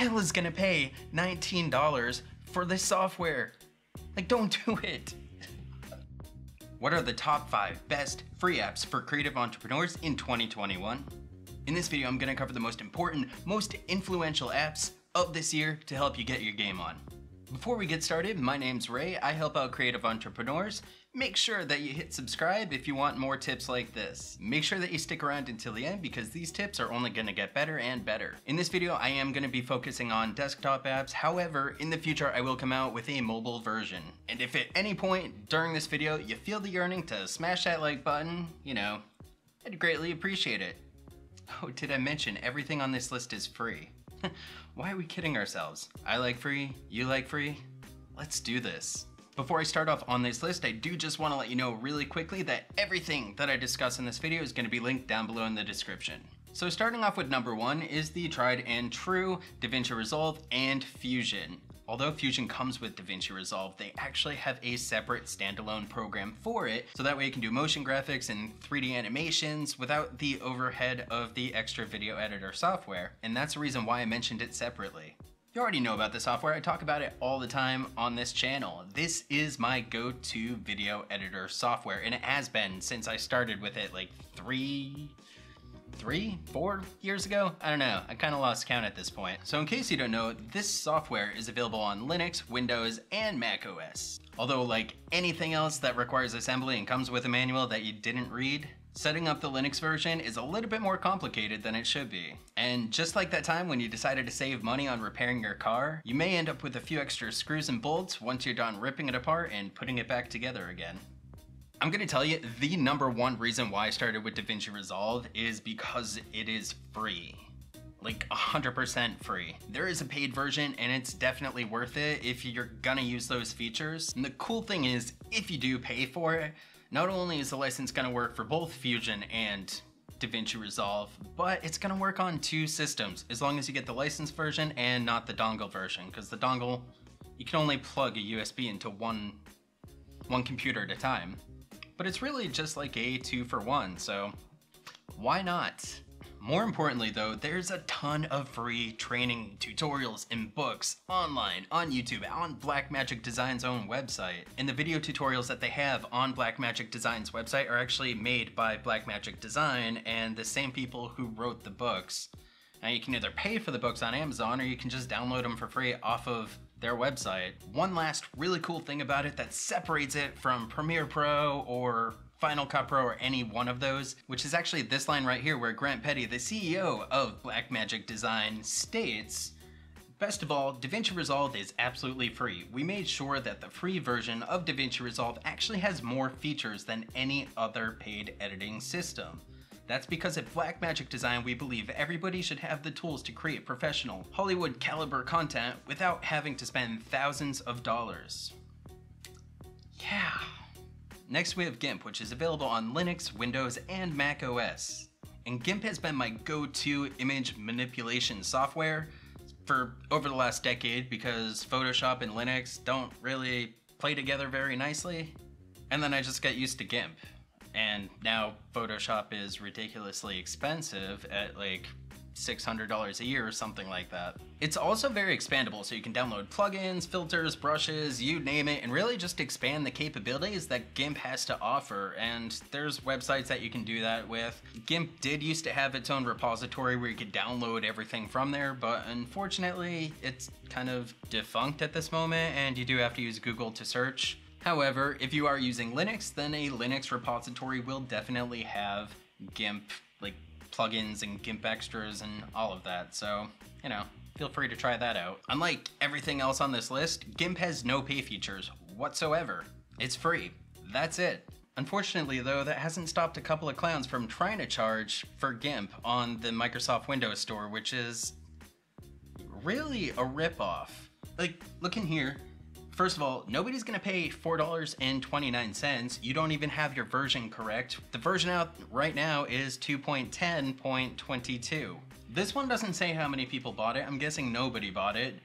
hell is gonna pay $19 for this software? Like, don't do it. What are the top 5 best free apps for creative entrepreneurs in 2021? In this video, I'm gonna cover the most important, most influential apps of this year to help you get your game on. Before we get started, my name's Ray. I help out creative entrepreneurs. Make sure that you hit subscribe if you want more tips like this. Make sure that you stick around until the end because these tips are only gonna get better and better. In this video, I am gonna be focusing on desktop apps. However, in the future, I will come out with a mobile version. And if at any point during this video, you feel the yearning to smash that like button, I'd greatly appreciate it. Oh, did I mention everything on this list is free? Why are we kidding ourselves? I like free, you like free? Let's do this. Before I start off on this list, I do just want to let you know really quickly that everything that I discuss in this video is going to be linked down below in the description. So starting off with number 1 is the tried and true DaVinci Resolve and Fusion. Although Fusion comes with DaVinci Resolve, they actually have a separate standalone program for it, so that way you can do motion graphics and 3D animations without the overhead of the extra video editor software, and that's the reason why I mentioned it separately. You already know about the software, I talk about it all the time on this channel. This is my go-to video editor software, and it has been since I started with it like 4 years ago? I don't know, I kind of lost count at this point. So in case you don't know, this software is available on Linux, Windows, and Mac OS. Although like anything else that requires assembly and comes with a manual that you didn't read, setting up the Linux version is a little bit more complicated than it should be. And just like that time when you decided to save money on repairing your car, you may end up with a few extra screws and bolts once you're done ripping it apart and putting it back together again. I'm gonna tell you, the number 1 reason why I started with DaVinci Resolve is because it is free. Like 100% free. There is a paid version and it's definitely worth it if you're gonna use those features. And the cool thing is, if you do pay for it, not only is the license gonna work for both Fusion and DaVinci Resolve, but it's gonna work on 2 systems, as long as you get the licensed version and not the dongle version, because the dongle, you can only plug a USB into one computer at a time. But it's really just like a 2-for-1, so why not? More importantly though, there's a ton of free training tutorials and books online, on YouTube, on Blackmagic Design's own website. And the video tutorials that they have on Blackmagic Design's website are actually made by Blackmagic Design and the same people who wrote the books. Now you can either pay for the books on Amazon or you can just download them for free off of their website. One last really cool thing about it that separates it from Premiere Pro or Final Cut Pro or any one of those, which is actually this line right here where Grant Petty, the CEO of Blackmagic Design, states, "Best of all, DaVinci Resolve is absolutely free. We made sure that the free version of DaVinci Resolve actually has more features than any other paid editing system. That's because at Blackmagic Design, we believe everybody should have the tools to create professional, Hollywood caliber content without having to spend thousands of dollars." Yeah. Next we have GIMP, which is available on Linux, Windows, and Mac OS. And GIMP has been my go-to image manipulation software for over the last decade because Photoshop and Linux don't really play together very nicely. And then I just got used to GIMP. And now Photoshop is ridiculously expensive at like $600 a year or something like that. It's also very expandable, so you can download plugins, filters, brushes, you name it, and really just expand the capabilities that GIMP has to offer, and there's websites that you can do that with. GIMP did used to have its own repository where you could download everything from there, but unfortunately it's kind of defunct at this moment, and you do have to use Google to search. However, if you are using Linux, then a Linux repository will definitely have GIMP, like plugins and GIMP extras and all of that, so, feel free to try that out. Unlike everything else on this list, GIMP has no pay features whatsoever. It's free. That's it. Unfortunately though, that hasn't stopped a couple of clowns from trying to charge for GIMP on the Microsoft Windows Store, which is really a ripoff. Like, look in here. First of all, nobody's gonna pay $4.29. You don't even have your version correct. The version out right now is 2.10.22. This one doesn't say how many people bought it. I'm guessing nobody bought it.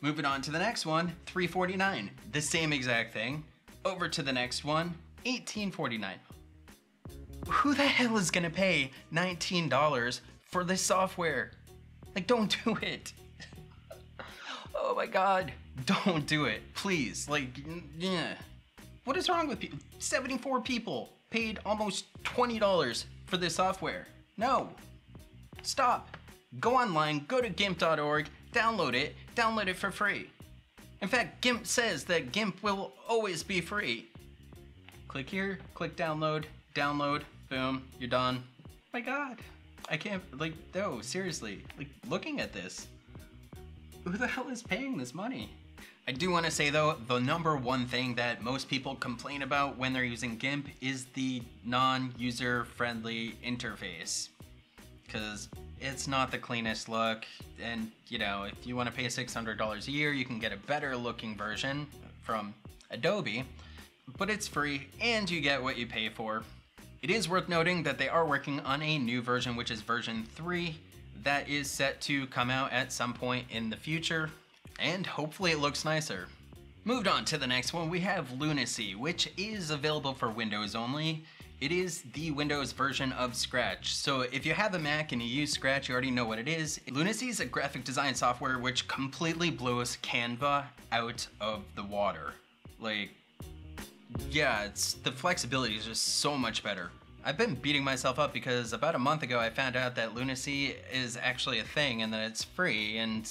Moving on to the next one, $3.49. The same exact thing. Over to the next one, $18.49. Who the hell is gonna pay $19 for this software? Like, don't do it. Oh my God, don't do it, please. Like, yeah. What is wrong with people? 74 people paid almost $20 for this software. No, stop. Go online, go to GIMP.org, download it for free. In fact, GIMP says that GIMP will always be free. Click here, click download, boom, you're done. Oh my God, I can't, like, no, seriously, like, looking at this, who the hell is paying this money? I do want to say though, the number one thing that most people complain about when they're using GIMP is the non-user friendly interface. Because it's not the cleanest look, and you know, if you want to pay $600 a year, you can get a better looking version from Adobe, but it's free and you get what you pay for. It is worth noting that they are working on a new version, which is version 3, that is set to come out at some point in the future. And hopefully it looks nicer. Moved on to the next one, we have Lunacy, which is available for Windows only. It is the Windows version of Scratch. So if you have a Mac and you use Scratch, you already know what it is. Lunacy is a graphic design software which completely blows Canva out of the water. Like, yeah, the flexibility is just so much better. I've been beating myself up because about a month ago I found out that Lunacy is actually a thing and that it's free, and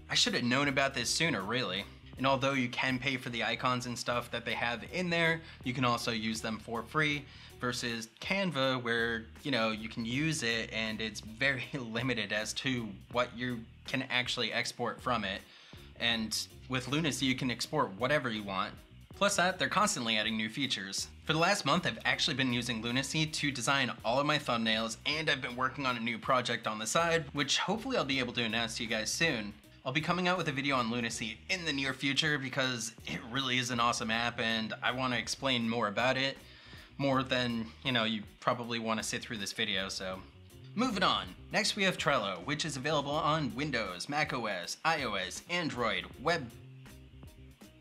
I should have known about this sooner, really. And although you can pay for the icons and stuff that they have in there, you can also use them for free versus Canva where, you know, you can use it and it's very limited as to what you can actually export from it. And with Lunacy, you can export whatever you want. Plus that, they're constantly adding new features. For the last month, I've actually been using Lunacy to design all of my thumbnails, and I've been working on a new project on the side, which hopefully I'll be able to announce to you guys soon. I'll be coming out with a video on Lunacy in the near future because it really is an awesome app and I want to explain more about it, more than, you know, you probably want to sit through this video, so. Moving on, next we have Trello, which is available on Windows, macOS, iOS, Android, web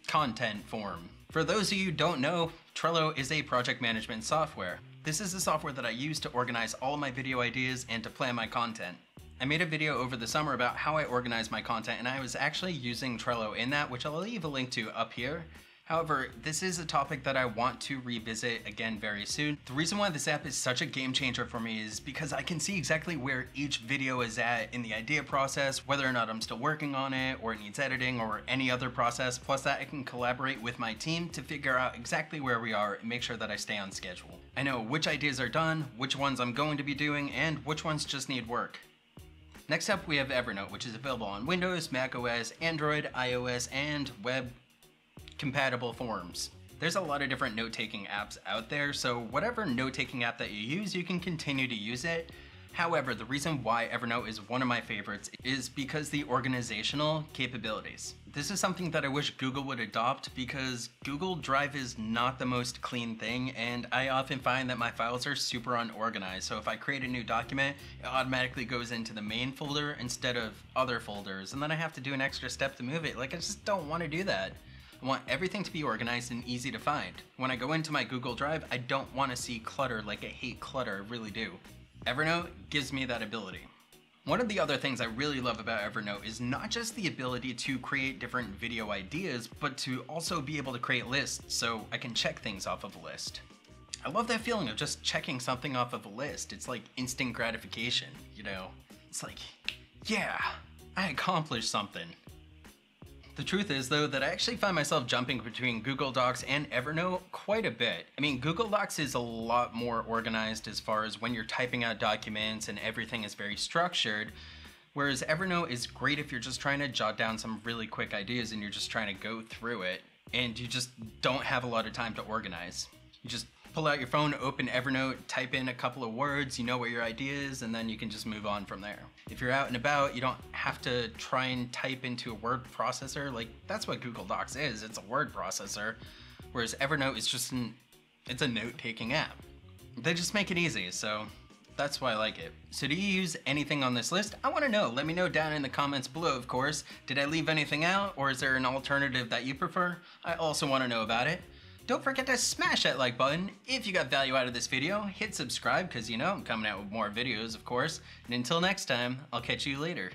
content form. For those of you who don't know, Trello is a project management software. This is the software that I use to organize all of my video ideas and to plan my content. I made a video over the summer about how I organize my content, and I was actually using Trello in that, which I'll leave a link to up here. However, this is a topic that I want to revisit again very soon. The reason why this app is such a game changer for me is because I can see exactly where each video is at in the idea process, whether or not I'm still working on it, or it needs editing, or any other process. Plus that I can collaborate with my team to figure out exactly where we are and make sure that I stay on schedule. I know which ideas are done, which ones I'm going to be doing, and which ones just need work. Next up we have Evernote, which is available on Windows, macOS, Android, iOS, and web compatible forms. There's a lot of different note-taking apps out there, so whatever note-taking app that you use, you can continue to use it. However, the reason why Evernote is one of my favorites is because the organizational capabilities. This is something that I wish Google would adopt because Google Drive is not the most clean thing, and I often find that my files are super unorganized. So if I create a new document, it automatically goes into the main folder instead of other folders, and then I have to do an extra step to move it. Like, I just don't want to do that. I want everything to be organized and easy to find. When I go into my Google Drive, I don't want to see clutter. Like, I hate clutter, I really do. Evernote gives me that ability. One of the other things I really love about Evernote is not just the ability to create different video ideas, but to also be able to create lists so I can check things off of a list. I love that feeling of just checking something off of a list. It's like instant gratification, you know? It's like, yeah, I accomplished something. The truth is though that I actually find myself jumping between Google Docs and Evernote quite a bit. I mean, Google Docs is a lot more organized as far as when you're typing out documents and everything is very structured, whereas Evernote is great if you're just trying to jot down some really quick ideas and you're just trying to go through it and you just don't have a lot of time to organize. You just pull out your phone, open Evernote, type in a couple of words, you know what your idea is, and then you can just move on from there. If you're out and about, you don't have to try and type into a word processor. Like, that's what Google Docs is, it's a word processor, whereas Evernote is just it's a note-taking app. They just make it easy, so that's why I like it. So do you use anything on this list? I wanna know, let me know down in the comments below, of course. Did I leave anything out, or is there an alternative that you prefer? I also wanna know about it. Don't forget to smash that like button if you got value out of this video. Hit subscribe because you know I'm coming out with more videos, of course. And until next time, I'll catch you later.